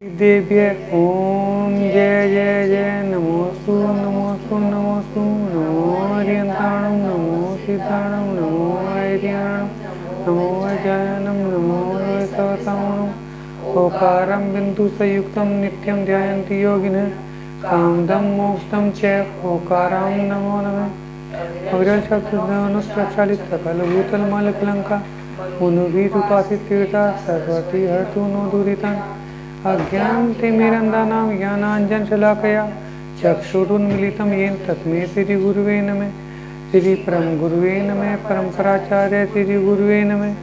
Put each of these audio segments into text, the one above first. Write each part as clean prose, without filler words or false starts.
देव्य ओम जय जय जय नमोस्तु नमोस्तु नमोस्तु नमो हरियंताणं नमो सिद्धाणं नमो ऐर्याणं नमो अजायनं नमो सवसामणं ओकारं बिंदु संयुक्तं नित्यं ध्यायन्ति योगिनः कामदं मोक्षं च ओकारां नमो नमः अविरल शब्दनुष्प्रचालित सकल भूतल मल कलंका उनुभिरुपासित तीर्था सरस्वती हर्तु नो दुरितं अज्ञानतिमिरन्दानां ज्ञानाञ्जनशलाकया चक्षुरुन्मीलितं येन तस्मै श्रीगुरुवे नमः। श्रीपरमगुरुवे नमः। परम्पराचार्य श्रीगुरुवे नमः।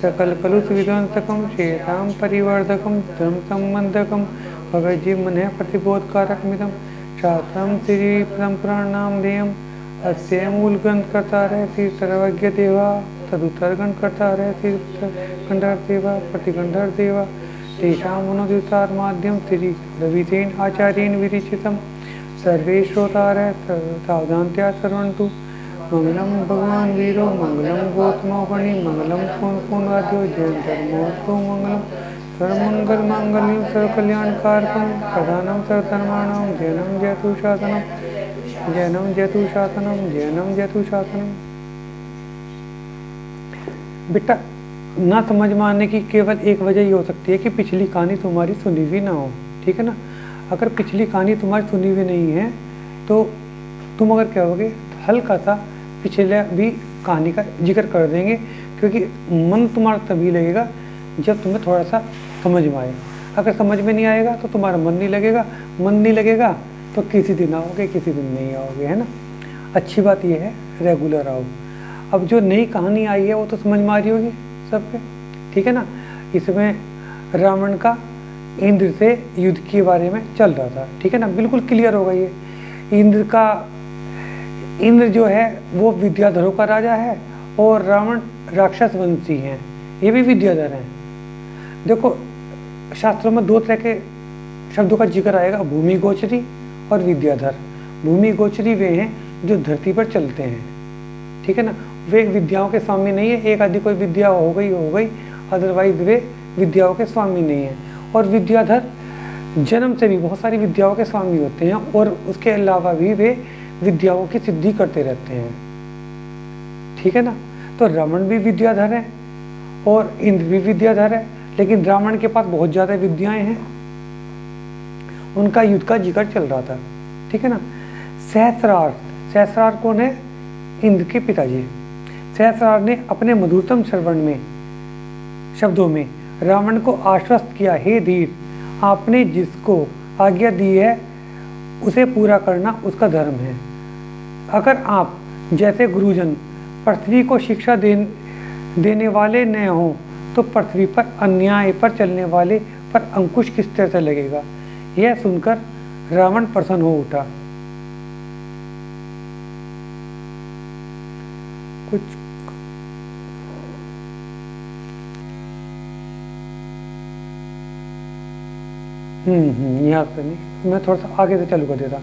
सकलकलुषविध्वंसकं चेतां परिवर्धकं धर्मसम्बन्धकं भगवज्जीवमनः प्रतिबोधकारकमिदं शास्त्रं श्रीपरम्पराणामधेयम् अस्य मूलग्रन्थकर्तारः श्री सर्वज्ञदेवा तदुत्तरग्रन्थकर्तारः श्री गंधर्वदेवा प्रतिगंधर्वदेवा तेषां मनोद्युतारमाद्यं श्री रविसेन आचार्येण विरचितं सर्वे श्रोतारः सावधानतया शृण्वन्तु। मंगलं भगवान वीरो मंगलं गौतमोपनि मंगलं पूर्णवाद्यो जयन्तर्मोस्तु मंगलं सर्वमङ्गलमाङ्गल्यं सर्वकल्याणकारकं प्रधानं सर्वधर्माणां जयनं जयतु शासनं जयनं जयतु शासनं जयनं जयतु शासनं। बेटा ना समझ में आने की केवल एक वजह ये हो सकती है कि पिछली कहानी तुम्हारी सुनी हुई ना हो, ठीक है ना। अगर पिछली कहानी तुम्हारी सुनी हुई नहीं है तो तुम अगर कहोगे हल्का सा पिछले भी कहानी का जिक्र कर देंगे, क्योंकि मन तुम्हारा तभी लगेगा जब तुम्हें थोड़ा सा समझ में आए। अगर समझ में नहीं आएगा तो तुम्हारा मन नहीं लगेगा, मन नहीं लगेगा तो किसी दिन आओगे किसी दिन नहीं आओगे, है ना। अच्छी बात यह है रेगुलर आओ। अब जो नई कहानी आई है वो तो समझ में आ रही होगी सबके, ठीक है ना। इसमें रावण का इंद्र से युद्ध के बारे में चल रहा था, ठीक है ना। बिल्कुल क्लियर होगा ये। इंद्र जो है वो विद्याधरों का राजा है और रावण राक्षस वंशी हैं, ये भी विद्याधर हैं। देखो शास्त्रों में दो तरह के शब्दों का जिक्र आएगा, भूमि गोचरी और विद्याधर। भूमि गोचरी वे हैं जो धरती पर चलते हैं, ठीक है ना। वे विद्याओं के स्वामी नहीं है। एक आदि कोई विद्या हो गई, अदरवाइज वे विद्याओं के स्वामी नहीं है। और विद्याधर जन्म से भी बहुत सारी विद्याओं के स्वामी होते हैं और उसके अलावा भी वे विद्याओं की सिद्धि करते रहते हैं, ठीक है ना। तो रावण भी विद्याधर है और इंद्र भी विद्याधर है, लेकिन रावण के पास बहुत ज्यादा विद्याएं हैं। उनका युद्ध का जिक्र चल रहा था, ठीक है ना। सहस्रार कौन है? इंद्र के पिताजी। सहस्रार ने अपने मधुरतम शब्दों में रावण को आश्वस्त किया, हे धीर, आपने जिसको आज्ञा दी है उसे पूरा करना उसका धर्म है। अगर आप जैसे गुरुजन पृथ्वी को शिक्षा देने वाले न हों तो पृथ्वी पर अन्याय पर चलने वाले पर अंकुश किस तरह से लगेगा। यह सुनकर रावण प्रसन्न हो उठा। कुछ यहाँ पे नहीं, मैं थोड़ा सा आगे से चालू कर देता।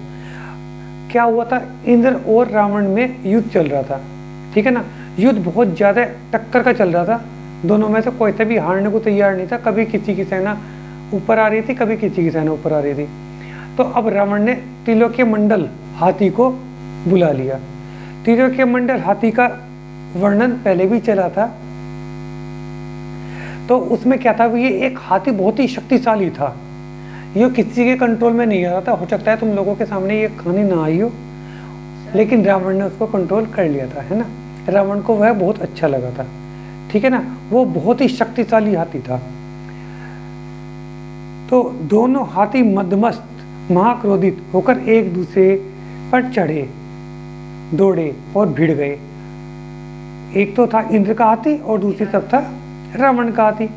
क्या हुआ था? इंद्र और रावण में युद्ध चल रहा था, ठीक है ना। युद्ध बहुत ज्यादा टक्कर का चल रहा था। दोनों में से कोई भी हारने को तैयार नहीं था। कभी किसी की सेना ऊपर आ रही थी, कभी किसी की सेना ऊपर आ रही थी। तो अब रावण ने त्रिलोकीय मंडल हाथी को बुला लिया। त्रिलोकीय मंडल हाथी का वर्णन पहले भी चला था। तो उसमें क्या था, ये एक हाथी बहुत ही शक्तिशाली था। ये किसी के कंट्रोल में नहीं आ रहा था। हो सकता है तुम लोगों के सामने ये कहानी ना आई हो, लेकिन रावण ने उसको कंट्रोल कर लिया था, है ना। रावण को वह बहुत अच्छा लगा था, ठीक है ना। वो बहुत ही शक्तिशाली हाथी था। तो दोनों हाथी मदमस्त महाक्रोधित होकर एक दूसरे पर चढ़े, दौड़े और भिड़ गए। एक तो था इंद्र का हाथी और दूसरी तरफ था रावण का हाथी।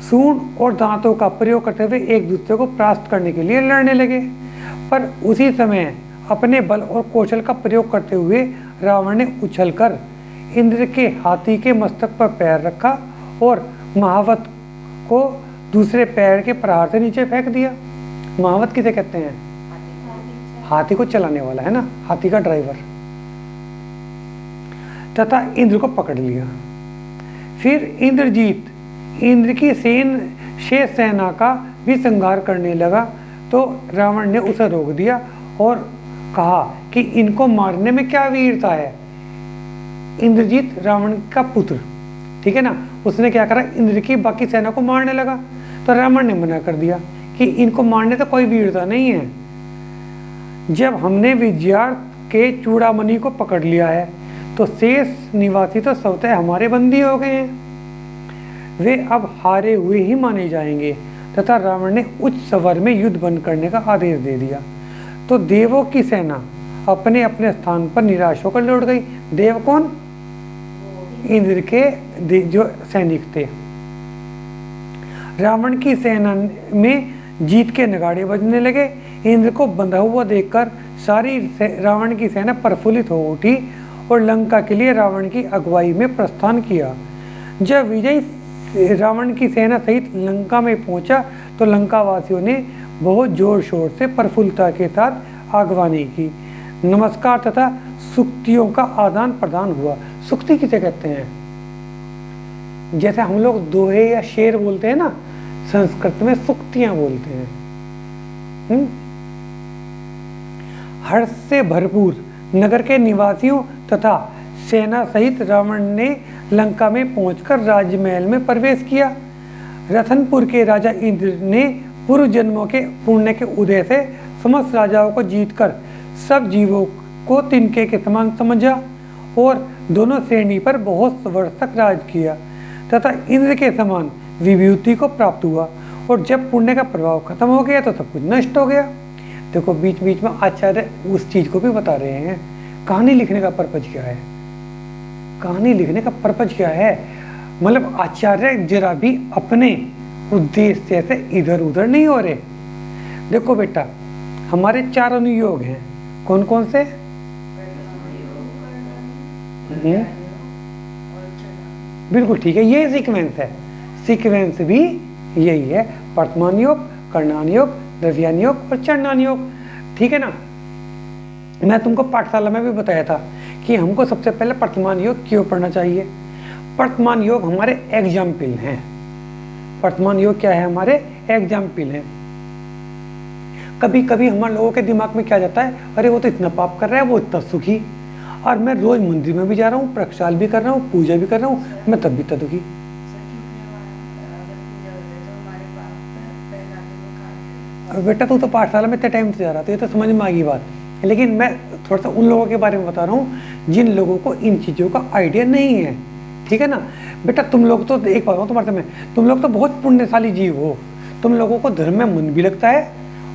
सूंड और दांतों का प्रयोग करते हुए एक दूसरे को परास्त करने के लिए लड़ने लगे। पर उसी समय अपने बल और कौशल का प्रयोग करते हुए रावण ने उछलकर इंद्र के हाथी के मस्तक पर पैर रखा और महावत को दूसरे पैर के प्रहार से नीचे फेंक दिया। महावत किसे कहते हैं? हाथी को चलाने वाला, है ना, हाथी का ड्राइवर। तथा इंद्र को पकड़ लिया। फिर इंद्रजीत इंद्र की शेष सेना का भी संहार करने लगा तो रावण ने उसे रोक दिया और कहा कि इनको मारने में क्या वीरता है। इंद्रजीत रावण का पुत्र, ठीक है ना, उसने क्या करा, इंद्र की बाकी सेना को मारने लगा। तो रावण ने मना कर दिया कि इनको मारने तो कोई वीरता नहीं है। जब हमने विजयार्थ के चूड़ामणि को पकड़ लिया है तो शेष निवासी तो स्वतः हमारे बंदी हो गए हैं, वे अब हारे हुए ही माने जाएंगे। तथा रावण ने उच्च स्वर में युद्ध बंद करने का आदेश दे दिया। तो देवों की सेना अपने अपने स्थान पर निराश होकर लौट गई। देव कौन? इंद्र के जो सैनिक थे। रावण की सेना में जीत के नगाड़े बजने लगे। इंद्र को बंधा हुआ देखकर सारी रावण की सेना प्रफुल्लित हो उठी और लंका के लिए रावण की अगुवाई में प्रस्थान किया। जब विजय रावण की सेना सहित लंका में पहुंचा तो लंका वासियों ने बहुत जोर शोर से प्रफुल्लता के साथ आगवानी की, नमस्कार तथा सुक्तियों का आदान प्रदान हुआ। सुक्ति किसे कहते हैं? जैसे हम लोग दोहे या शेर बोलते हैं ना, संस्कृत में सुक्तियां बोलते हैं। हर्ष से भरपूर नगर के निवासियों तथा सेना सहित रावण ने लंका में पहुंचकर राजमहल में प्रवेश किया। रतनपुर के राजा इंद्र ने पूर्व जन्मों के पुण्य के उदय से समस्त राजाओं को जीतकर सब जीवों को तिनके के समान समझा और दोनों श्रेणी पर बहुत वर्ष तक राज किया तथा इंद्र के समान विभूति को प्राप्त हुआ। और जब पुण्य का प्रभाव खत्म हो गया तो सब कुछ नष्ट हो गया। देखो बीच बीच में आचार्य उस चीज को भी बता रहे हैं। कहानी लिखने का पर्पज क्या है? कहानी लिखने का पर्पज क्या है? मतलब आचार्य जरा भी अपने उद्देश्य से इधर उधर नहीं हो रहे। देखो बेटा, हमारे 4 अनुयोग हैं। कौन कौन से? बिल्कुल ठीक है, ये सीक्वेंस है। सीक्वेंस भी यही है, वर्तमान योग, कर्णान योग, द्रव्यान योग और चंडान योग। ठीक है ना। मैं तुमको पाठशाला में भी बताया था कि हमको सबसे पहले वर्तमान योग क्यों पढ़ना चाहिए। वर्तमान योग हमारे एग्जाम्पल हैं। वर्तमान योग क्या है? हमारे एग्जाम्पल हैं। कभी कभी हमारे लोगों के दिमाग में क्या जाता है, अरे वो तो इतना पाप कर रहा है, वो इतना सुखी, और मैं रोज मंदिर में भी जा रहा हूँ, प्रक्षाल भी कर रहा हूँ, पूजा भी कर रहा हूँ, मैं तब भी इतना दुखी। बेटा तू तो पाठशाला में इतने टाइम से जा रहा था, ये तो समझ में आ गई बात। लेकिन मैं थोड़ा सा उन लोगों के बारे में बता रहा हूँ जिन लोगों को इन चीज़ों का आइडिया नहीं है। ठीक है ना बेटा, तुम लोग तो एक बात तुम्हारे में, तुम लोग तो बहुत पुण्यशाली जीव हो। तुम लोगों को धर्म में मन भी लगता है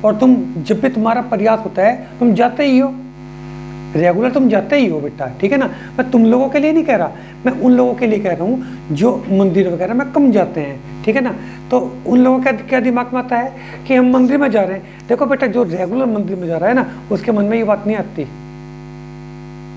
और तुम जब भी तुम्हारा प्रयास होता है तुम जाते ही हो, रेगुलर तुम जाते ही हो बेटा। ठीक है ना। मैं तुम लोगों के लिए नहीं कह रहा, मैं उन लोगों के लिए कह रहा हूँ जो मंदिर वगैरह में कम जाते हैं। ठीक है ना। तो उन लोगों का क्या दिमाग में आता है कि हम मंदिर में जा रहे हैं। देखो बेटा, जो रेगुलर मंदिर में जा रहा है ना, उसके मन में ये बात नहीं आती।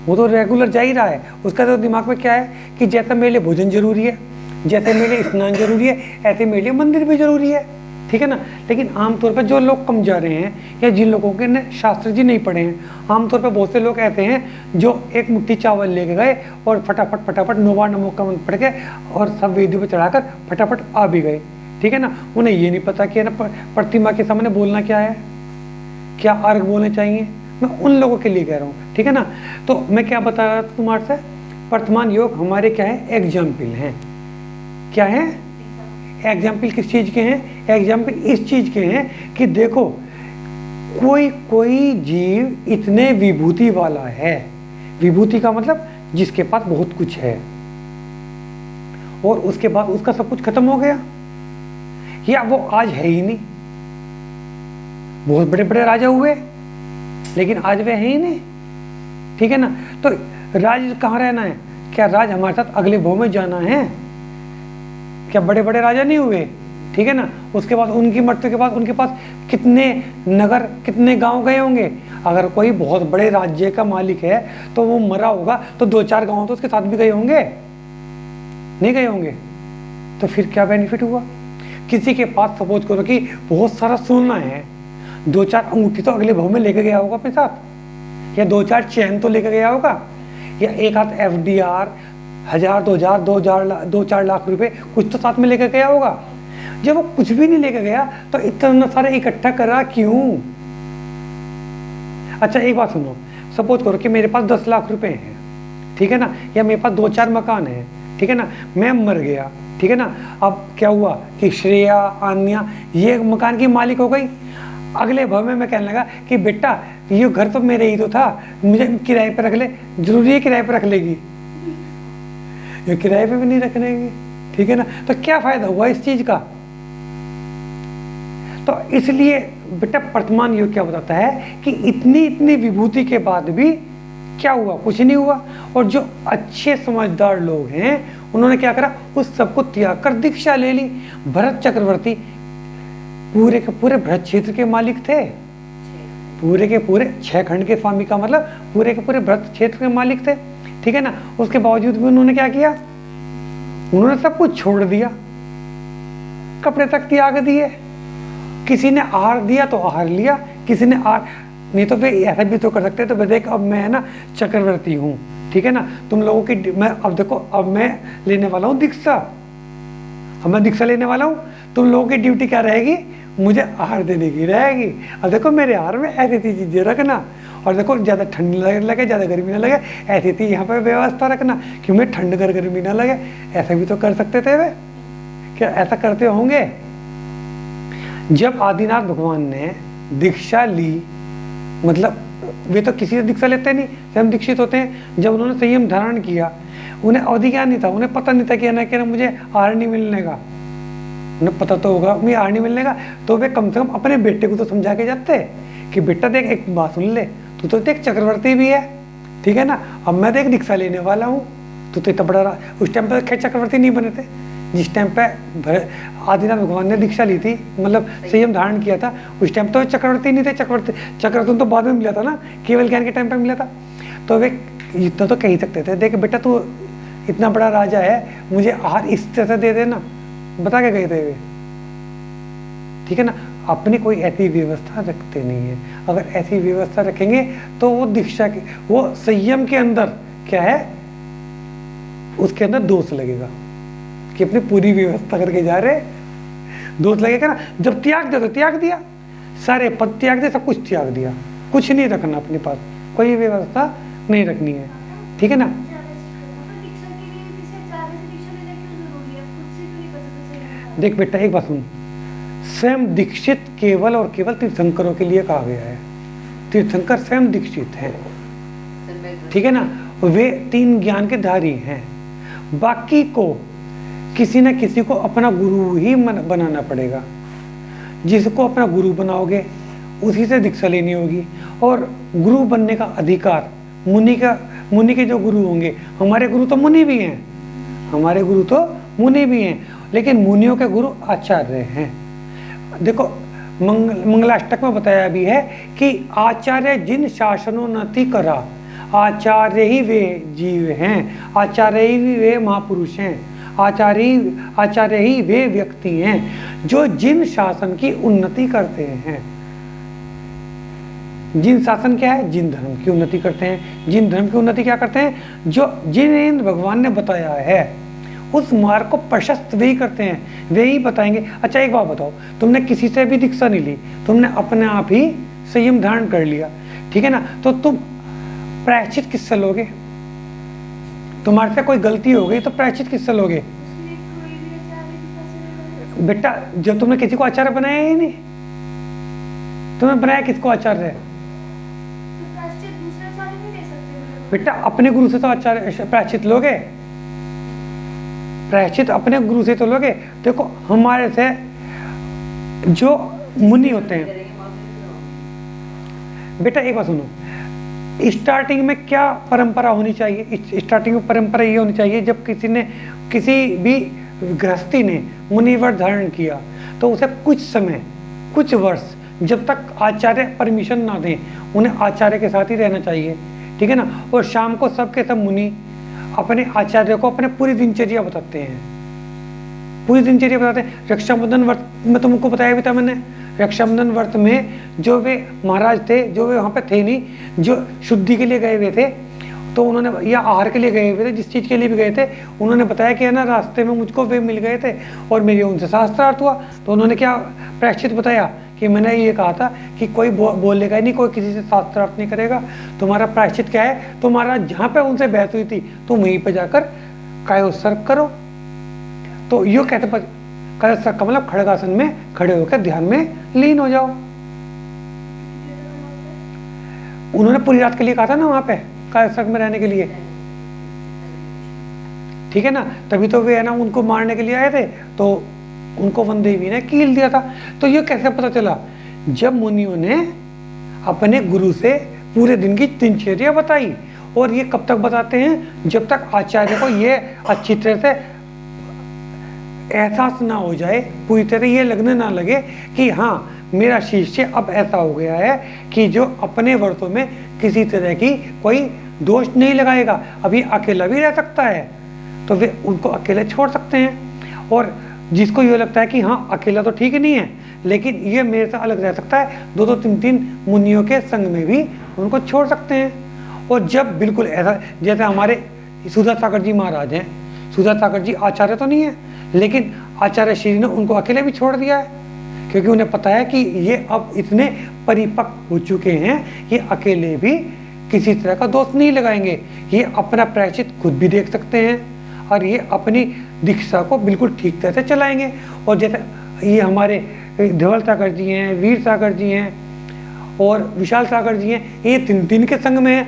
वो तो रेगुलर जा ही रहा है। उसका तो दिमाग में क्या है कि जैसा मेरे लिए भोजन जरूरी है, जैसे मेरे लिए स्नान जरूरी है, ऐसे मेरे लिए मंदिर भी जरूरी है। ठीक है ना। लेकिन आमतौर पर जो लोग कम जा रहे हैं या जिन लोगों के ने शास्त्र जी नहीं पढ़े हैं, आमतौर पर बहुत से लोग ऐसे हैं जो एक मुट्ठी चावल लेके गए और फटाफट 9 बार नमो का मंत्र पढ़ के और सब वेदी पर चढ़ाकर फटाफट आ भी गए। ठीक है ना। उन्हें ये नहीं पता कि ना प्रतिमा के सामने बोलना क्या है, क्या अर्घ बोलने चाहिए। मैं उन लोगों के लिए कह रहा हूँ। ठीक है ना। तो मैं क्या बता रहा था तुम्हारे से, वर्तमान योग हमारे क्या है? एग्जाम्पल हैं। क्या है? एग्जाम्पल किस चीज़ के हैं? एग्जाम्पल इस चीज़ के हैं कि देखो कोई जीव इतने विभूति वाला है। विभूति का मतलब जिसके पास बहुत कुछ है और उसके बाद उसका सब कुछ खत्म हो गया, या वो आज है ही नहीं। बहुत बड़े बड़े राजा हुए लेकिन आज वे है ही नहीं। ठीक है ना। तो राज कहाँ रहना है? क्या राज हमारे साथ अगले भव में जाना है? क्या बड़े बड़े राजा नहीं हुए? ठीक है ना। उसके बाद उनकी मृत्यु के बाद उनके पास कितने नगर, कितने गांव गए होंगे। अगर कोई बहुत बड़े राज्य का मालिक है तो वो मरा होगा तो 2-4 गांव तो उसके साथ भी गए होंगे, नहीं गए होंगे? तो फिर क्या बेनिफिट हुआ? किसी के पास सपोज करो कि बहुत सारा सोना है, 2-4 अंगूठी तो अगले भव में लेके गया होगा अपने साथ, या 2-4 चैन तो लेके गया होगा, या एक हाथ FDR 1000, 2000, 2-4 लाख रुपए कुछ तो साथ में लेकर गया होगा। जब वो कुछ भी नहीं लेके गया तो इतना सारा इकट्ठा करा क्यों? अच्छा एक बात सुनो, सपोज करो कि मेरे पास 10 लाख रुपए हैं, ठीक है ना, या मेरे पास 2-4 मकान है, ठीक है ना, मैं मर गया, ठीक है ना, अब क्या हुआ कि श्रेया, आन्या ये मकान की मालिक हो गई। अगले भव में मैं कहने लगा कि बेटा ये घर तो मेरे ही तो था, मुझे किराए पर रख ले, जरूरी है किराए पर रख लेगी? ये किराए पे भी नहीं रखने की, ठीक है ना, तो क्या फायदा हुआ इस चीज का? तो इसलिए बेटा वर्तमान योग क्या बताता है कि इतनी इतनी विभूति के बाद भी क्या हुआ? कुछ नहीं हुआ। और जो अच्छे समझदार लोग हैं उन्होंने क्या करा? उस सबको त्याग कर दीक्षा ले ली। भरत चक्रवर्ती पूरे के पूरे भरत क्षेत्र के मालिक थे, पूरे के पूरे 6 खंड के स्वामी का मतलब पूरे के पूरे भरत क्षेत्र के मालिक थे, ठीक है ना। उसके बावजूद भी उन्होंने क्या किया? उन्होंने सब कुछ छोड़ दिया, कपड़े तक त्याग दिए। किसी ने आहार दिया तो आहार लिया, किसी ने आहार नहीं तो वे ऐसा भी तो कर सकते। तो देख अब मैं ना चक्रवर्ती हूँ, ठीक है ना, तुम लोगों की मैं अब देखो अब मैं लेने वाला हूँ दीक्षा, अब मैं दीक्षा लेने वाला हूँ, तुम लोगों की ड्यूटी क्या रहेगी? मुझे आहार देने की रहेगी। अब देखो मेरे आहार में ऐसी ऐसी चीजें रखना, और देखो ज़्यादा ठंड लगे ज़्यादा गर्मी ना लगे ऐसी थी यहाँ पर व्यवस्था रखना कि मैं ठंड कर गर्मी ना लगे। ऐसा भी तो कर सकते थे वे, क्या ऐसा करते होंगे? जब आदिनाथ भगवान ने दीक्षा ली, मतलब वे तो किसी से दीक्षा लेते नहीं, स्वयं दीक्षित होते हैं। जब उन्होंने संयम धारण किया, उन्हें अवधि ज्ञान नहीं था, उन्हें पता नहीं था कि ना मुझे आहार नहीं मिलने का। उन्हें पता तो होगा मुझे आहार नहीं मिलने का, तो वे कम से कम अपने बेटे को तो समझा के जाते कि बेटा देख एक बात सुन ले, तू तो देख चक्रवर्ती भी है, ठीक है ना, अब मैं देख दीक्षा लेने वाला हूँ, तू तो इतना बड़ा। उस टाइम पर खैर चक्रवर्ती नहीं बने थे, जिस टाइम पे आदिनाथ भगवान ने दीक्षा ली थी, मतलब संयम धारण किया था, उस टाइम तो चक्रवर्ती नहीं थे। चक्रवर्ती तो बाद में मिला था ना, केवल ज्ञान के टाइम पे मिला था। तो वे इतना तो कह ही सकते थे, देख बेटा तू इतना बड़ा राजा है, मुझे आहार इस तरह से दे देना, बता के गए थे वे, ठीक है ना। अपनी कोई ऐसी व्यवस्था रखते नहीं है। अगर ऐसी व्यवस्था रखेंगे तो वो दीक्षा के, वो संयम के अंदर क्या है, उसके अंदर दोष लगेगा कि अपनी पूरी व्यवस्था करके जा रहे, दोष लगेगा ना। जब त्याग दे तो त्याग दिया, सारे पद त्याग दे, सब कुछ त्याग दिया, कुछ नहीं रखना अपने पास, कोई व्यवस्था नहीं रखनी है, ठीक है ना। देख बेटा एक बात सुन, स्वयं दीक्षित केवल और केवल तीर्थंकरों के लिए कहा गया है। तीर्थंकर स्वयं दीक्षित हैं, ठीक है ना, वे 3 ज्ञान के धारी हैं। बाकी को किसी न किसी को अपना गुरु ही बनाना पड़ेगा। जिसको अपना गुरु बनाओगे उसी से दीक्षा लेनी होगी। और गुरु बनने का अधिकार मुनि के जो गुरु होंगे, हमारे गुरु तो मुनि भी हैं, हमारे गुरु तो मुनि भी हैं, लेकिन मुनियों के गुरु आचार्य हैं। देखो मंगलाष्टक में बताया भी है कि आचार्य जिन शासनोन्नति करा, आचार्य ही वे जीव हैं, आचार्य ही वे महापुरुष हैं, आचार्य ही वे व्यक्ति हैं जो जिन शासन की उन्नति करते हैं। जिन शासन क्या है? जिन धर्म की उन्नति करते हैं। जिन धर्म की उन्नति क्या करते हैं? जो जिन भगवान ने बताया है उस मार्ग को प्रशस्त वे ही करते हैं, वे ही बताएंगे। अच्छा एक बात बताओ, तुमने किसी से भी दीक्षा नहीं ली, तुमने अपने आप ही संयम धारण कर लिया, ठीक है ना, तो तुम प्रायश्चित किससे लोगे? तुम्हारे से कोई गलती हो गई तो प्रायश्चित किससे लोगे? बेटा जब तुमने किसी को आचार्य बनाया ही नहीं, तुमने बनाया किसको आचार्य? बेटा अपने गुरु से तो आचार्य प्रायश्चित लोगे, प्रायश्चित अपने गुरु से तो लोगे। देखो हमारे से जो मुनि होते हैं, बेटा एक बात सुनो, स्टार्टिंग में क्या परंपरा होनी चाहिए? स्टार्टिंग में परंपरा ये होनी चाहिए, जब किसी भी गृहस्थी ने मुनि व्रत धारण किया तो उसे कुछ समय, कुछ वर्ष, जब तक आचार्य परमिशन ना दें, उन्हें आचार्य के साथ ही रहना चाहिए, ठीक है ना। और शाम को सबके सब मुनि अपने आचार्य को अपने पूरी दिनचर्या बताते हैं, पूरी दिनचर्या बताते हैं। रक्षाबंधन व्रत में तुमको बताया भी था मैंने, रक्षाबंधन व्रत में जो वे महाराज थे, जो वे वहाँ पे थे नहीं, जो शुद्धि के लिए गए हुए थे, तो उन्होंने, या आहार के लिए गए हुए थे, जिस चीज़ के लिए भी गए थे, उन्होंने बताया कि है ना रास्ते में मुझको वे मिल गए थे और मेरी उनसे शास्त्रार्थ हुआ। तो उन्होंने क्या प्रायश्चित बताया कि मैंने ये कहा था कि कोई बोलेगा ही नहीं, कोई किसी से शास्त्रार्थ नहीं करेगा। तुम्हारा प्रायश्चित क्या है, तुम्हारा जहाँ पे उनसे बहस हुई थी तुम वहीं पर जाकर कायोत्सर्ग करो। तो यो कहते कायोत्सर्ग का मतलब खड़गासन में खड़े होकर ध्यान में लीन हो जाओ। उन्होंने पूरी रात के लिए कहा था ना वहां पे कायोत्सर्ग में रहने के लिए, ठीक है ना, तभी तो वे है ना उनको मारने के लिए आए थे, तो उनको वनदेवी ने कील दिया था। तो ये कैसे पता चला, जब मुनियों ने अपने गुरु से पूरे दिन की दिनचर्या बताई। और ये कब तक बताते हैं, जब तक आचार्य को ये अच्छी तरह से एहसास ना हो जाए, पूरी तरह ये लगने ना लगे कि हाँ मेरा शिष्य अब ऐसा हो गया है कि जो अपने व्रतों में किसी तरह की कोई दोष नहीं लगाएगा, अभी अकेला भी रह सकता है, तो वे उनको अकेले छोड़ सकते हैं। और जिसको ये लगता है कि हाँ अकेला तो ठीक नहीं है, लेकिन ये मेरे से अलग रह सकता है, 2-2 3-3 मुनियों के संग में भी उनको छोड़ सकते हैं। और जब बिल्कुल ऐसा, जैसे हमारे सुधा सागर जी महाराज हैं, सुधा सागर जी आचार्य तो नहीं है, लेकिन आचार्य श्री ने उनको अकेले भी छोड़ दिया है, क्योंकि उन्हें पता है कि ये अब इतने परिपक्व हो चुके हैं, ये अकेले भी किसी तरह का दोष नहीं लगाएंगे, ये अपना प्रायश्चित खुद भी देख सकते हैं और ये अपनी दीक्षा को बिल्कुल ठीक तरह से चलाएंगे। और जैसे ये हमारे धवल सागर जी हैं, वीर सागर जी हैं और विशाल सागर जी हैं, ये 3 के संग में हैं,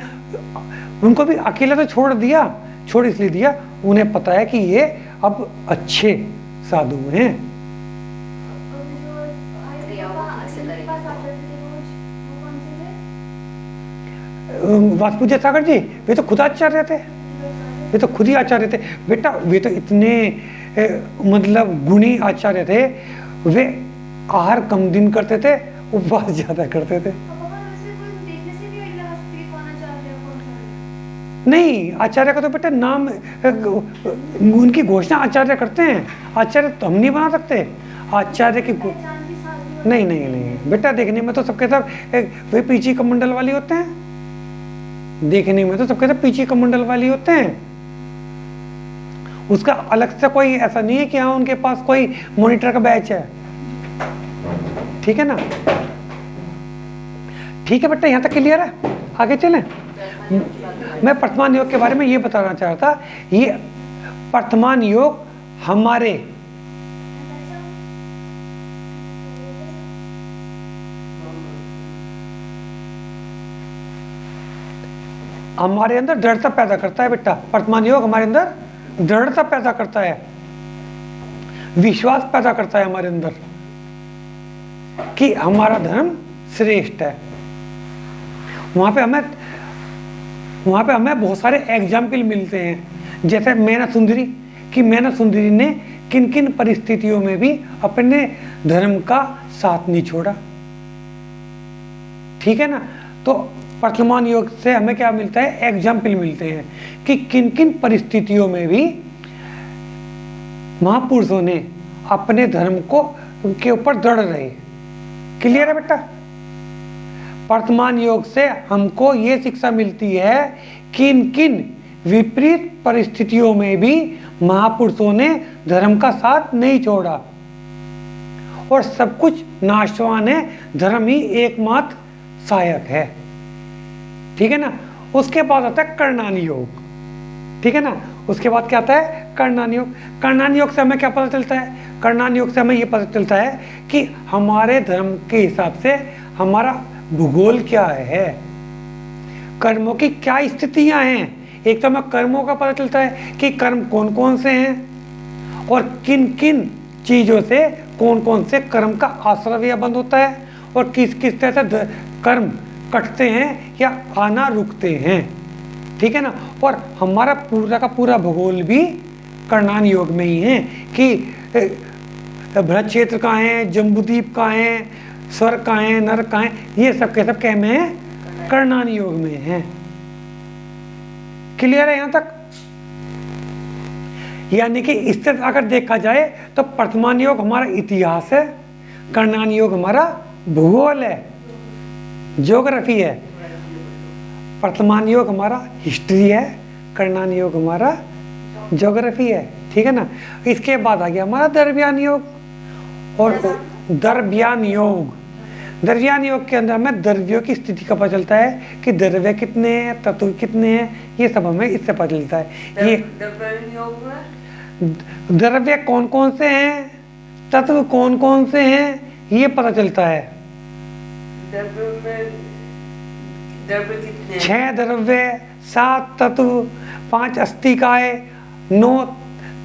उनको भी अकेला तो छोड़ दिया, छोड़ इसलिए दिया, उन्हें पता है कि ये अब अच्छे साधु हैं। वासुदेव सागर जी वे तो खुद आचार्य थे, वे तो खुद ही आचार्य थे बेटा, वे तो इतने मतलब गुणी आचार्य थे, वे आहार कम दिन करते थे, उपवास ज्यादा करते थे। नहीं, आचार्य का तो बेटा नाम, उनकी घोषणा आचार्य करते हैं, आचार्य तो हम नहीं बना सकते आचार्य की। नहीं नहीं नहीं बेटा, देखने में तो सबके सब वे पीछे कमंडल वाली होते हैं, देखने में तो सबके सब पीछे कमंडल वाली होते हैं, उसका अलग से कोई ऐसा नहीं है कि हाँ उनके पास कोई मॉनिटर का बैच है, ठीक है ना। ठीक है बेटा, यहाँ तक क्लियर है, आगे चलें। मैं वर्तमान योग के बारे में ये बताना चाहता, ये वर्तमान योग हमारे अंदर दृढ़ता पैदा करता है बेटा, वर्तमान योग हमारे अंदर दृढ़ता पैदा करता है, विश्वास पैदा करता है हमारे अंदर कि हमारा धर्म श्रेष्ठ है। वहां पे हमें बहुत सारे एग्जाम्पल मिलते हैं, जैसे मैना सुंदरी, कि मैना सुंदरी ने किन किन परिस्थितियों में भी अपने धर्म का साथ नहीं छोड़ा, ठीक है ना। तो वर्तमान योग से हमें क्या मिलता है, एग्जाम्पल मिलते हैं कि किन किन परिस्थितियों में भी महापुरुषों ने अपने धर्म को के ऊपर दृढ़ रहे। क्लियर है बेटा। वर्तमान योग से हमको ये शिक्षा मिलती है किन किन विपरीत परिस्थितियों में भी महापुरुषों ने धर्म का साथ नहीं छोड़ा, और सब कुछ नाशवान है, धर्म ही एकमात्र सहायक है, ठीक है ना। उसके बाद आता है कर्णानी योग, ठीक है ना। उसके बाद क्या आता है, कर्णानी योग। कर्णानी योग से हमें क्या पता चलता है, कर्णानी योग से हमें ये पता चलता है कि हमारे धर्म के हिसाब से हमारा भूगोल क्या है, कर्मों की क्या स्थितियां हैं। एक तो हमें कर्मों का पता चलता है कि कर्म कौन कौन से हैं और किन किन चीज़ों से कौन कौन से कर्म का आश्रय बंद होता है, और किस किस तरह से कर्म कटते हैं या आना रुकते हैं, ठीक है ना। और हमारा पूरा का पूरा भूगोल भी कर्णानी योग में ही है कि भरत क्षेत्र कहाँ है, जम्बूद्वीप कहाँ है, स्वर्ग कहाँ है, नरक कहाँ है, ये सब के सब क्या में है, कर्णानी योग में है। क्लियर है यहाँ तक। यानी कि इस तरह अगर देखा जाए तो वर्तमान योग हमारा इतिहास है, कर्णानी योग हमारा भूगोल है, ज्योग्राफी है। वर्तमान योग हमारा हिस्ट्री है, कर्णान योग हमारा ज्योग्राफी है, ठीक है ना। इसके बाद आ गया हमारा द्रव्यान योग। और द्रव्यान योग, द्रव्यान योग के अंदर हमें द्रव्यों की स्थिति का पता चलता है कि द्रव्य कितने हैं, तत्व कितने हैं, ये सब हमें इससे पता चलता है। ये द्रव्य कौन कौन से हैं, तत्व कौन कौन से हैं, ये पता चलता है। द्रव्य कितने? 6 द्रव्य, 7 तत्व, 5 अस्थिकाय, 9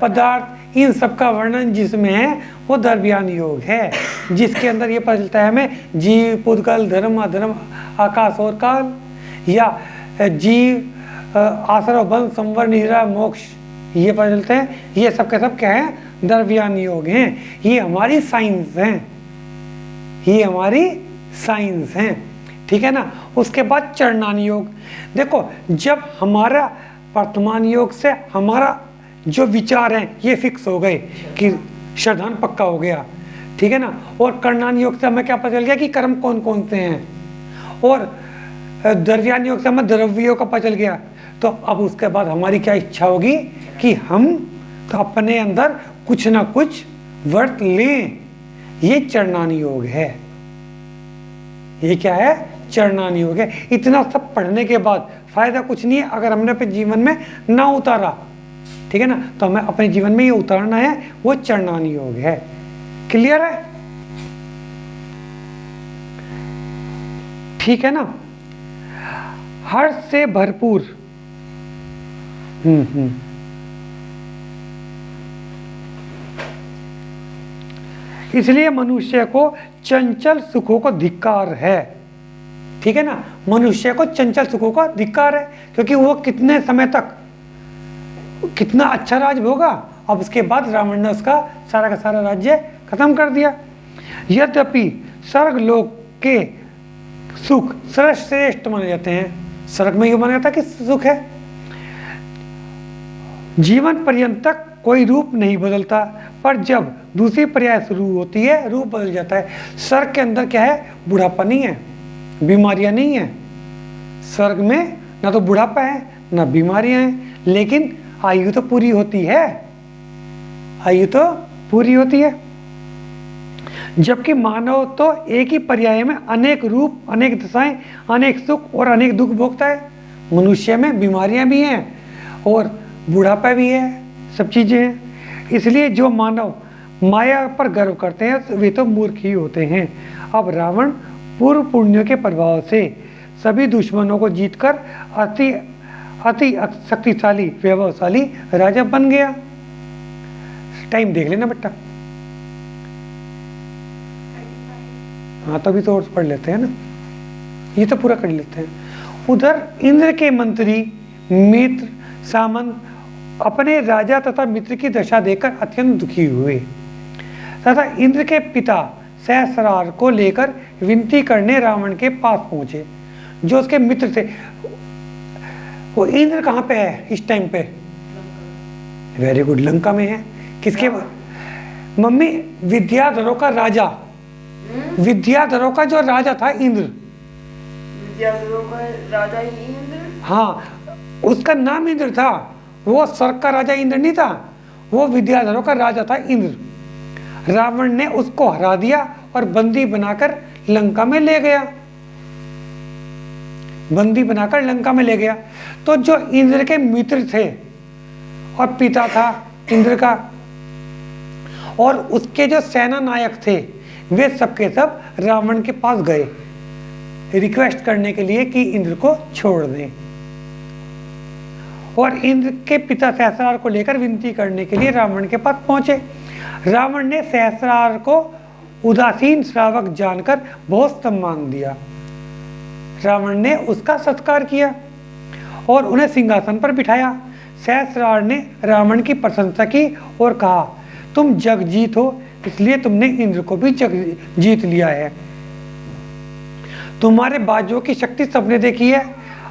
पदार्थ, इन सब का वर्णन जिसमें है वो द्रव्यान योग है, जिसके अंदर ये पता चलता है हमें जीव, पुद्गल, धर्म, अधर्म, आकाश और काल, या जीव, आश्रय, बंध, संवर, निद्रा, मोक्ष, ये पता चलते हैं। ये सब के सब क्या है, द्रव्यान योग हैं। ये हमारी साइंस हैं, ये हमारी साइंस हैं, ठीक है ना। उसके बाद चरणान योग। देखो, जब हमारा वर्तमान योग से हमारा जो विचार हैं ये फिक्स हो गए कि श्रद्धान पक्का हो गया, ठीक है ना। और कर्णान योग से हमें क्या पता चल गया कि कर्म कौन कौन से हैं, और द्रव्यान योग से हमें द्रव्यों का पता चल गया। तो अब उसके बाद हमारी क्या इच्छा होगी कि हम तो अपने अंदर कुछ ना कुछ वर्त लें। ये चरणान योग है। ये क्या है, चरणान योग है। इतना सब पढ़ने के बाद फायदा कुछ नहीं है अगर हमने अपने जीवन में ना उतारा, ठीक है ना। तो हमें अपने जीवन में ये उतारना है, वो चरणान योग है। क्लियर है, ठीक है ना। हर्ष से भरपूर, इसलिए मनुष्य को चंचल सुखों को धिक्कार है, ठीक है ना। मनुष्य को चंचल सुखों का धिक्कार है, क्योंकि वो कितने समय तक कितना अच्छा राज भोगा। अब उसके बाद रावण ने उसका सारा का सारा राज्य खत्म कर दिया। यद्यपि स्वर्ग लोक के सुख सर्वश्रेष्ठ माने जाते हैं, स्वर्ग में ये माना जाता है कि सुख है। जीवन पर्यंत तक कोई रूप नहीं बदलता, पर जब दूसरी पर्याय शुरू होती है रूप बदल जाता है। स्वर्ग के अंदर क्या है, बुढ़ापा नहीं है, बीमारियां नहीं है। स्वर्ग में ना तो बुढ़ापा है ना बीमारियां हैं, लेकिन आयु तो पूरी होती है, आयु तो पूरी होती है। जबकि मानव तो एक ही पर्याय में अनेक रूप, अनेक दशाएं, अनेक सुख और अनेक दुख भोगता है। मनुष्य में बीमारियां भी हैं और बुढ़ापा भी है, सब चीजें हैं। इसलिए जो मानव माया पर गर्व करते हैं वे तो मूर्ख ही होते हैं। अब रावण पूर्व पुण्यों के प्रभाव से सभी दुश्मनों को जीतकर अति अति शक्तिशाली, वैभवशाली राजा बन गया। टाइम देख लेना बेटा। हाँ, तभी तो और पढ़ लेते हैं ना, ये तो पूरा कर लेते हैं। उधर इंद्र के मंत्री, मित्र, सामंत अपने राजा तथा मित्र की दशा देखकर अत्यंत दुखी हुए तथा इंद्र के पिता सहस्रार को लेकर विनती करने रावण के पास पहुंचे। जो उसके मित्र थे, वो इंद्र कहाँ पे है इस टाइम पे? वेरी गुड, लंका में है। किसके? मम्मी, विद्याधरों का राजा, विद्याधरों का जो राजा था इंद्र, विद्याधरों का राजा इंद्र, हाँ, उसका नाम इंद्र था। वो स्वर्ग का राजा इंद्र नहीं था, वो विद्याधरों का राजा था इंद्र। रावण ने उसको हरा दिया और बंदी बनाकर लंका में ले गया, बंदी बनाकर लंका में ले गया। तो जो इंद्र के मित्र थे और पिता था इंद्र का, और उसके जो सेना नायक थे, वे सबके सब रावण के पास गए रिक्वेस्ट करने के लिए कि इंद्र को छोड़ दें। और इंद्र के पिता सहस्रार को लेकर विनती करने के लिए रावण के पास पहुंचे। रावण ने सहस्रार को उदासीन श्रावक जानकर बहुत सम्मान दिया। रावण ने उसका सत्कार किया और उन्हें सिंहासन पर बिठाया। सहस्रार ने रावण की प्रशंसा की और कहा, तुम जगजीत हो, इसलिए तुमने इंद्र को भी जीत लिया है। तुम्हारे बाजुओं की शक्ति सबने देखी है।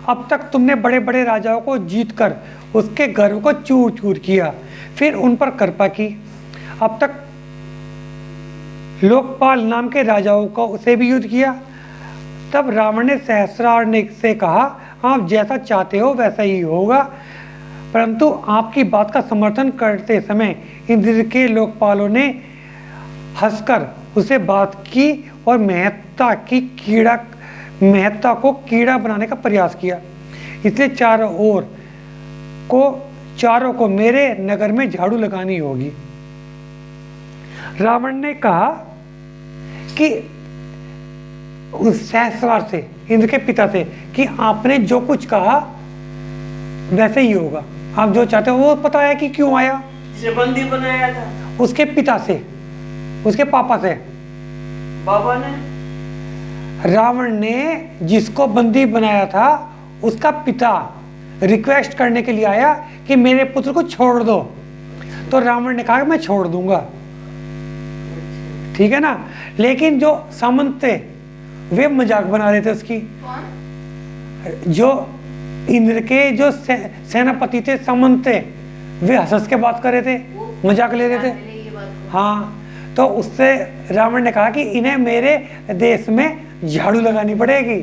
अब तक तुमने बड़े बड़े राजाओं को जीतकर उसके गर्व को चूर चूर किया, फिर उन पर कृपा की। अब तक लोकपाल नाम के राजाओं को उसे भी युद्ध किया। तब रावण ने सहस्रार ने से कहा, आप जैसा चाहते हो वैसा ही होगा। परंतु आपकी बात का समर्थन करते समय इंद्र के लोकपालों ने हंसकर उसे बात की और महत्ता को कीड़ा बनाने का प्रयास किया। इसलिए चारों को मेरे नगर में झाड़ू लगानी होगी। रावण ने कहा कि उस सहस्रार से, इंद्र के पिता से, कि आपने जो कुछ कहा वैसे ही होगा, आप जो चाहते हो। वो पता है कि क्यों आया, जिसे बंदी बनाया था उसके पिता से, उसके पापा से। बाबा ने, रावण ने जिसको बंदी बनाया था उसका पिता रिक्वेस्ट करने के लिए आया कि मेरे पुत्र को छोड़ दो, तो रावण ने कहा कि मैं छोड़ दूंगा, ठीक है ना। लेकिन जो सामंत थे वे मजाक बना रहे थे उसकी। जो इंद्र के जो सेनापति थे, सामंत थे, वे हंस के बात कर रहे थे, मजाक ले रहे थे। हाँ, तो उससे रावण ने कहा कि इन्हें मेरे देश में झाड़ू लगानी पड़ेगी,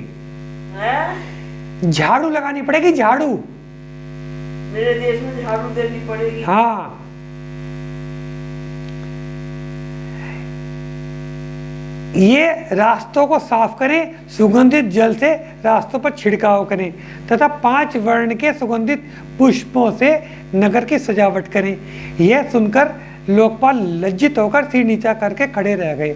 झाड़ू लगानी पड़ेगी, झाड़ू मेरे देश में झाड़ू देनी पड़ेगी। हाँ, ये रास्तों को साफ करें, सुगंधित जल से रास्तों पर छिड़काव करें तथा 5 वर्ण के सुगंधित पुष्पों से नगर की सजावट करें। यह सुनकर लोकपाल लज्जित होकर सिर नीचा करके खड़े रह गए।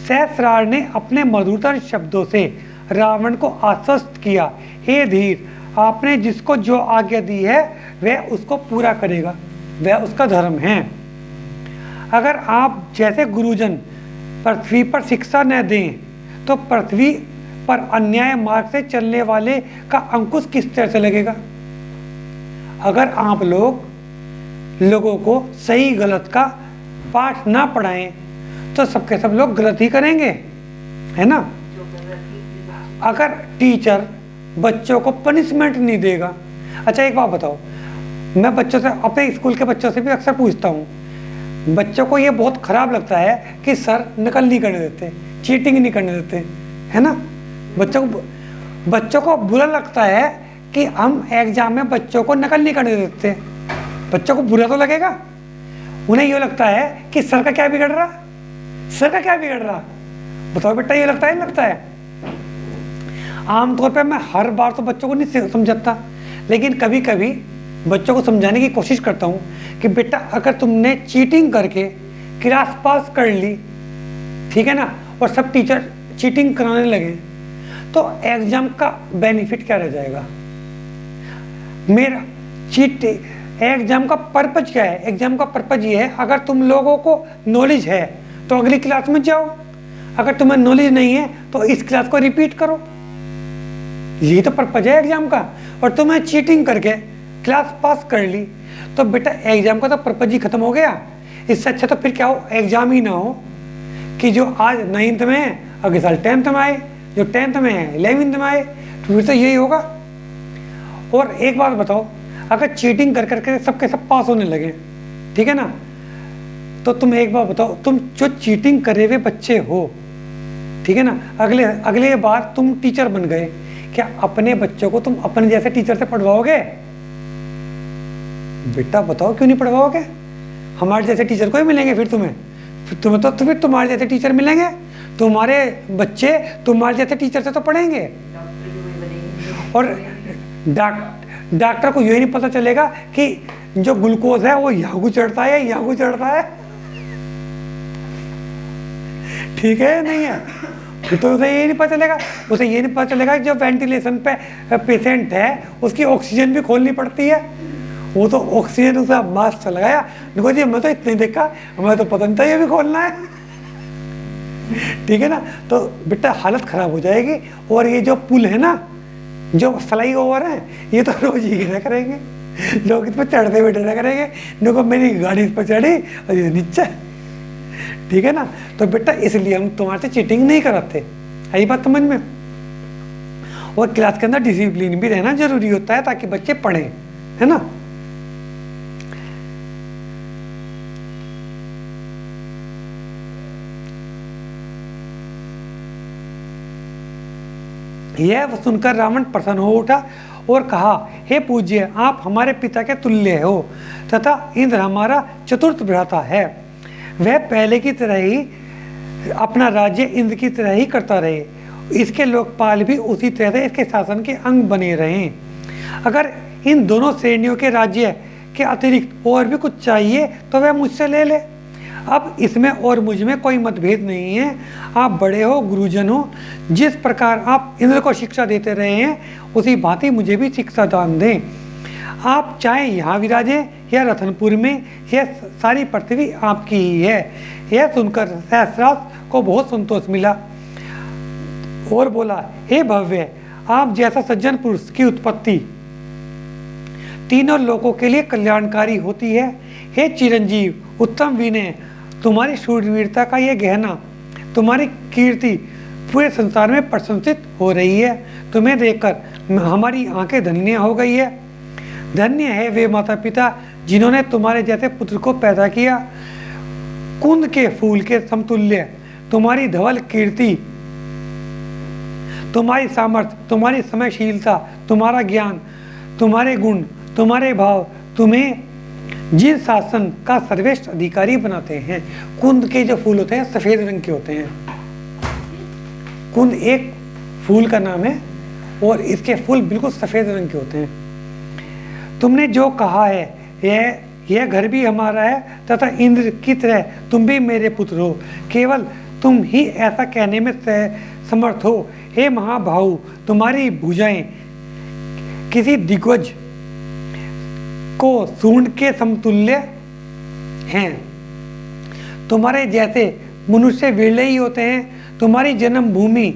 सहस्रार ने अपने मधुरतर शब्दों से रावण को आश्वस्त किया, हे धीर, आपने जिसको जो आज्ञा दी है वह उसको पूरा करेगा, वह उसका धर्म है। अगर आप जैसे गुरुजन पृथ्वी पर शिक्षा न दें तो पृथ्वी पर अन्याय मार्ग से चलने वाले का अंकुश किस तरह से लगेगा। अगर आप लोगों को सही गलत का पाठ ना पढ़ाएं तो सबके सब लोग गलत ही करेंगे, है ना। अगर टीचर बच्चों को पनिशमेंट नहीं देगा, अच्छा एक बात बताओ, मैं बच्चों से, अपने स्कूल के बच्चों से भी अक्सर पूछता हूँ, बच्चों को ये बहुत खराब लगता है कि सर नकल नहीं करने देते, चीटिंग नहीं करने देते, है ना। बच्चों को बुरा लगता है कि हम एग्जाम में बच्चों को नकल नहीं करने देते। बच्चों को बुरा तो लगेगा, उन्हें ये लगता है कि सर का क्या बिगड़ रहा, सर का क्या बिगड़ रहा, बताओ बेटा, ये लगता है, नहीं लगता है। आमतौर पर मैं हर बार तो बच्चों को नहीं समझाता, लेकिन कभी कभी बच्चों को समझाने की कोशिश करता हूँ कि बेटा, अगर तुमने चीटिंग करके क्लास पास कर ली, ठीक है ना, और सब टीचर चीटिंग कराने लगे, तो एग्जाम का बेनिफिट क्या रह जाएगा। मेरा एग्जाम का पर्पज क्या है, एग्जाम का पर्पज ये है, अगर तुम लोगों को नॉलेज है तो अगली क्लास में जाओ, अगर तुम्हें नॉलेज नहीं है तो इस क्लास को रिपीट करो, यही तो पर्पज है एग्जाम का। और तुम्हें चीटिंग करके क्लास पास कर ली तो बेटा एग्जाम का तो पर्पज ही खत्म हो गया। इससे अच्छा तो फिर क्या हो, एग्जाम ही ना हो, कि जो आज 9th में है अगले साल 10th में आए, जो 10th में है 11th में आए, तो फिर तो यही होगा। और एक बात बताओ, अगर चीटिंग कर करके सबके सब पास होने लगे, ठीक है ना, तो तुम एक बात बताओ, तुम जो चीटिंग करे हुए बच्चे हो, ठीक है ना, अगले बार तुम टीचर बन गए, क्या अपने बच्चों को तुम अपने जैसे टीचर से पढ़वाओगे। बेटा बताओ, क्यों नहीं पढ़वाओगे। हमारे जैसे टीचर को ही मिलेंगे फिर तुम्हें, फिर तुम्हारे जैसे टीचर मिलेंगे, तुम्हारे बच्चे तुम्हारे जैसे टीचर से तो पढ़ेंगे। और डॉक्टर को यही नहीं पता चलेगा कि जो ग्लूकोज है वो यहाँ को चढ़ता है, यहाँ को चढ़ता है, ठीक है नहीं है, तो उसे ये नहीं पता चलेगा, उसे ये नहीं पता चलेगा कि जो वेंटिलेशन पे पेशेंट है उसकी ऑक्सीजन भी खोलनी पड़ती है। वो तो ऑक्सीजन उसे मास्क लगाया, देखो जी मैं तो इतने देखा, हमें तो पता नहीं था ये भी खोलना है, ठीक है ना। तो बेटा हालत खराब हो जाएगी। और ये जो पुल है ना, जो फ्लाई ओवर है, ये तो रोज ही गिरा करेंगे, लोग इस पर चढ़ते हुए डरा करेंगे, देखो मेरी गाड़ी इस पर चढ़ी और ये नीचे, ठीक है ना। तो बेटा इसलिए हम तुम्हारे से चीटिंग नहीं कराते, आई बात समझ में। और क्लास के अंदर डिसिप्लिन भी रहना जरूरी होता है ताकि बच्चे पढ़ें, है ना। यह सुनकर रावण प्रसन्न हो उठा और कहा, हे पूज्य, आप हमारे पिता के तुल्य हो तथा इंद्र हमारा चतुर्थ भ्राता है। वह पहले की तरह ही अपना राज्य इंद्र की तरह ही करता रहे, इसके लोकपाल भी उसी तरह से इसके शासन के अंग बने रहें। अगर इन दोनों श्रेणियों के राज्य के अतिरिक्त और भी कुछ चाहिए तो वह मुझसे ले ले। अब इसमें और मुझ में कोई मतभेद नहीं है। आप बड़े हो, गुरुजन हो, जिस प्रकार आप इंद्र को शिक्षा देते रहे हैं उसी भांति मुझे भी शिक्षा दान दें। आप चाहे यहाँ विराजे या रतनपुर में, यह सारी पृथ्वी आपकी ही है। यह सुनकर सहस्राज को बहुत संतोष मिला और बोला, हे भव्य, आप जैसा सज्जन पुरुष की उत्पत्ति तीनों लोगों के लिए कल्याणकारी होती है। हे चिरंजीव, उत्तम विनय, तुम्हारी शूरवीरता का यह गहना, तुम्हारी कीर्ति पूरे संसार में प्रशंसित हो रही है। तुम्हें देखकर हमारी आंखें धन्य हो गई है। धन्य है वे माता पिता जिन्होंने तुम्हारे जैसे पुत्र को पैदा किया। कुंद के फूल के समतुल्य तुम्हारी धवल कीर्ति, तुम्हारी सामर्थ्य, तुम्हारी समयशीलता, तुम्हारा ज्ञान, तुम्हारे गुण, तुम्हारे भाव तुम्हें जिन शासन का सर्वश्रेष्ठ अधिकारी बनाते हैं। कुंद के जो फूल होते हैं सफेद रंग के होते हैं। कुंद एक फूल का नाम है और इसके फूल बिल्कुल सफेद रंग के होते हैं। तुमने जो कहा है यह घर भी हमारा है तथा इंद्र की तरह तुम भी मेरे पुत्र हो। केवल तुम ही ऐसा कहने में समर्थ हो। हे महाभाऊ, तुम्हारी भुजाएं किसी दिग्गज को सूंड के समतुल्य हैं। तुम्हारे जैसे मनुष्य विरले ही होते हैं। तुम्हारी जन्मभूमि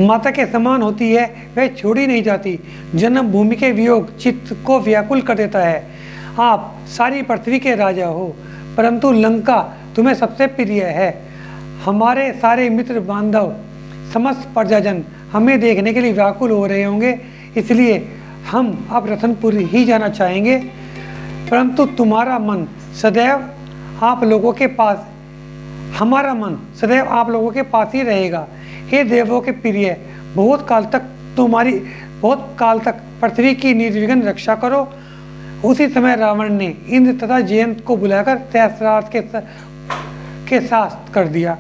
माता के समान होती है, वह छोड़ी नहीं जाती। जन्मभूमि के वियोग चित्त को व्याकुल कर देता है। आप सारी पृथ्वी के राजा हो, परंतु लंका तुम्हें सबसे प्रिय है। हमारे सारे मित्र बांधव, समस्त प्रजाजन हमें देखने के लिए व्याकुल हो रहे होंगे, इसलिए हम अब रतनपुर ही जाना चाहेंगे। परंतु तुम्हारा मन सदैव आप लोगों के पास, हमारा मन सदैव आप लोगों के पास ही रहेगा। हे देवों के प्रिय, बहुत काल तक पृथ्वी की निर्विघ्न रक्षा करो। उसी समय रावण ने इंद्र तथा जयंत को बुलाकर सहस्रार्थ के साथ कर दिया।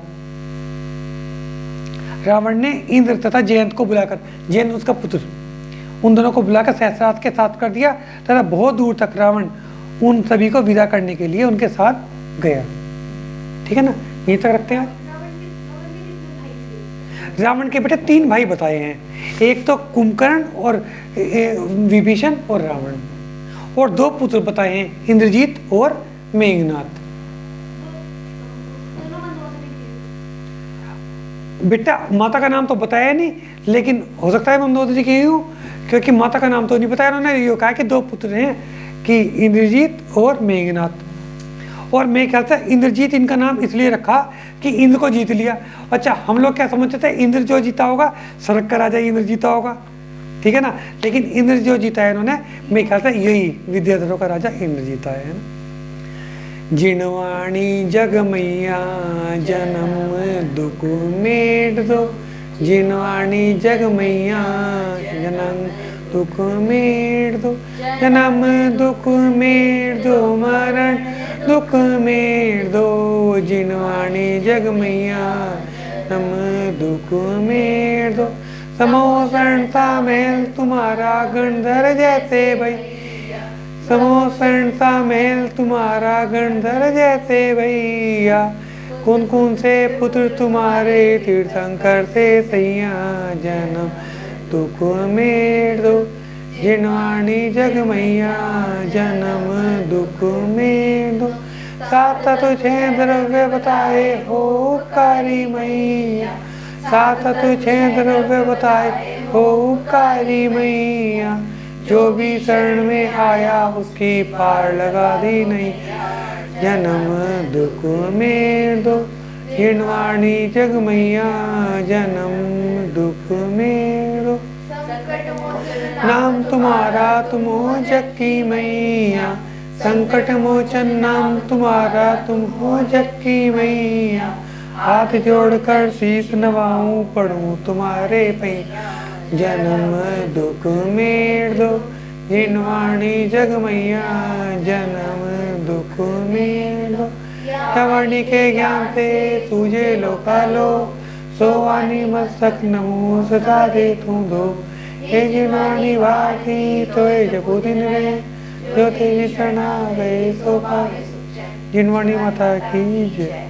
रावण ने इंद्र तथा जयंत को बुलाकर, जयंत उसका पुत्र, उन दोनों को बुलाकर सहस्रार्थ के साथ कर दिया तथा बहुत दूर तक रावण उन सभी को विदा करने के लिए उनके साथ गया। ठीक है ना, यहीं तक रखते हैं आज। रावण के बेटे 3 भाई बताए हैं, एक तो कुंभकर्ण और विभीषण और रावण, और 2 पुत्र बताए हैं, इंद्रजीत और मेघनाथ। बेटा माता का नाम तो बताया नहीं, लेकिन हो सकता है मंदोदरी की हूँ, क्योंकि माता का नाम तो नहीं बताया उन्होंने। ये कहा कि 2 पुत्र हैं कि इंद्रजीत और मेघनाथ। और मैं ख्याल से इंद्रजीत इनका नाम इसलिए रखा कि इंद्र को जीत लिया। अच्छा, हम लोग क्या समझते थे, इंद्र जो जीता होगा स्वर्ग का राजा इंद्र जीता होगा, ठीक है ना, लेकिन इंद्र जो जीता है इन्होंने, मेरे ख्याल से यही विद्याधरों का राजा इंद्र जीता है ना। जिनवाणी जग मैया जन्म दुख मेट दो, जिनवाणी जग मैया जन्म दुख मेट दो, जन्म दुख मेट दो, मरण दुख मेट दो, जिनवाणी जग मैया जन्म दुख मेट दो। समोसन सा महल तुम्हारा गणधर जैसे भाई, समोसन सा महल तुम्हारा गणधर जैसे भैया, कौन कौन से पुत्र तुम्हारे तीर्थंकर से सैया, जन्म दुख मेट दो, जिनवाणी जग मैया जन्म दुख मेट दो। 7 तुझे द्रव्य बताए हो उपकारी मैया, 7 तुझे द्रव्य बताए हो उपकारी मैया, जो भी शरण में आया उसकी पार लगा दी नहीं, जन्म दुख मेट दो, जिनवाणी जग मैया जन्म दुख मेट दो। नाम तुम्हारा तुम हो जग की मैया, संकट मोचन नाम तुम्हारा तुम हो जग की मैया, हाथ जोड़कर शीश नवाऊं पढ़ूं तुम्हारे पैया, जन्म दुख मेर दो जिनवाणी जग मैया जन्म दुख मेर दो वाणी के ज्ञान से तुझे लोकालो सोवानी मस्तक नमो सदा दे तू दो ये जिनवाणी वाती तो जपू दिन रे जो तेरी शरणा गए सो पाए जिनवाणी माता की जय।